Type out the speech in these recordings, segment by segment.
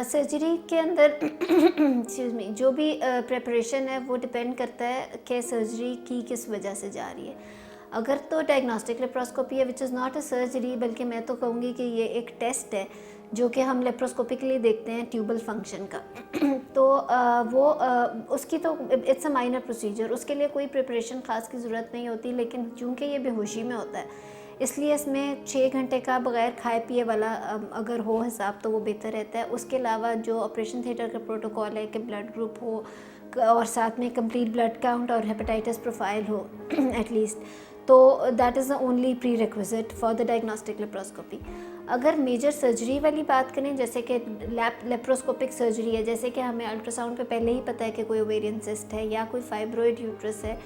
Surgery के अंदर excuse me, जो भी प्रिपरेशन है वो डिपेंड करता है कि सर्जरी की किस वजह से जा रही है। अगर तो डायग्नोस्टिक लेप्रोस्कोपी है which is not a surgery, बल्कि मैं तो कहूँगी कि ये एक टेस्ट है जो कि हम लेप्रोस्कोपिकली देखते हैं ट्यूबल फंक्शन का। तो उसकी तो इट्स अ माइनर प्रोसीजर, उसके लिए कोई प्रिपरेशन ख़ास की ज़रूरत नहीं होती, लेकिन चूँकि ये बेहोशी में होता है इसलिए इसमें 6 घंटे का बग़ैर खाए पिए वाला अगर हो हिसाब तो वो बेहतर रहता है। उसके अलावा जो ऑपरेशन थिएटर का प्रोटोकॉल है कि ब्लड ग्रुप हो और साथ में कंप्लीट ब्लड काउंट और हेपेटाइटिस प्रोफाइल हो एटलीस्ट, तो that is the only pre requisite for the diagnostic laparoscopy. अगर मेजर सर्जरी वाली बात करें, जैसे कि लेप्रोस्कोपिक सर्जरी है, जैसे कि हमें अल्ट्रासाउंड पे पहले ही पता है कि कोई ओवेरियन सिस्ट है या कोई फाइब्रोइड यूट्रस है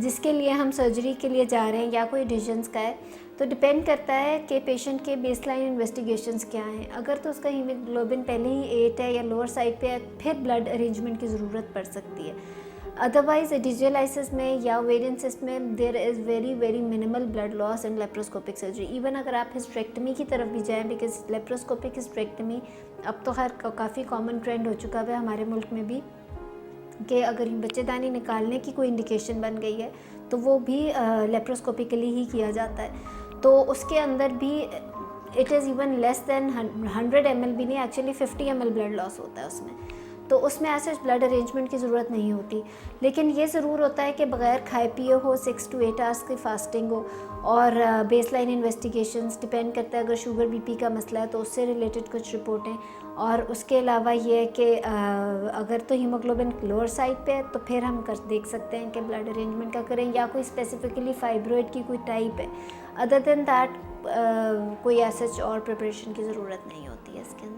जिसके लिए हम सर्जरी के लिए जा रहे हैं, या कोई डिशेंस का है, तो डिपेंड करता है कि पेशेंट के बेसलाइन इन्वेस्टिगेशंस क्या हैं। अगर तो उसका हीमोग्लोबिन पहले ही 8 है या लोअर साइड पे है, फिर ब्लड अरेंजमेंट की ज़रूरत पड़ सकती है। अदरवाइज डिजिटलाइसिस में या ओवेरियन सिस्ट में there is very very minimal blood loss in laparoscopic surgery. Even अगर आप हिस्ट्रेक्टमी की तरफ भी जाएँ, बिकॉज लेप्रोस्कोपिक हिस्ट्रेक्टमी अब तो खैर काफ़ी कॉमन ट्रेंड हो चुका है हमारे मुल्क में भी, कि अगर बच्चेदानी निकालने की कोई इंडिकेशन बन गई है तो वो भी लेप्रोस्कोपिकली ही किया जाता है। तो उसके अंदर भी it is even less than 100 ml भी नहीं, एक्चुअली 50 ml ब्लड लॉस होता है उसमें, तो उसमें ऐसे ब्लड अरेंजमेंट की ज़रूरत नहीं होती। लेकिन ये ज़रूर होता है कि बग़ैर खाए पिए हो, 6 to 8 आवर्स की फास्टिंग हो, और बेसलाइन इन्वेस्टिगेशंस डिपेंड करता है, अगर शुगर बीपी का मसला है तो उससे रिलेटेड कुछ रिपोर्टें, और उसके अलावा ये है कि अगर तो हीमोग्लोबिन लोअर साइड पे है तो फिर हम देख सकते हैं कि ब्लड अरेंजमेंट का करें, या कोई स्पेसिफिकली फाइब्रोइड की कोई टाइप है। अदर देन दैट कोई ऐसा और प्रिपरेशन की ज़रूरत नहीं होती है इसके अंदर।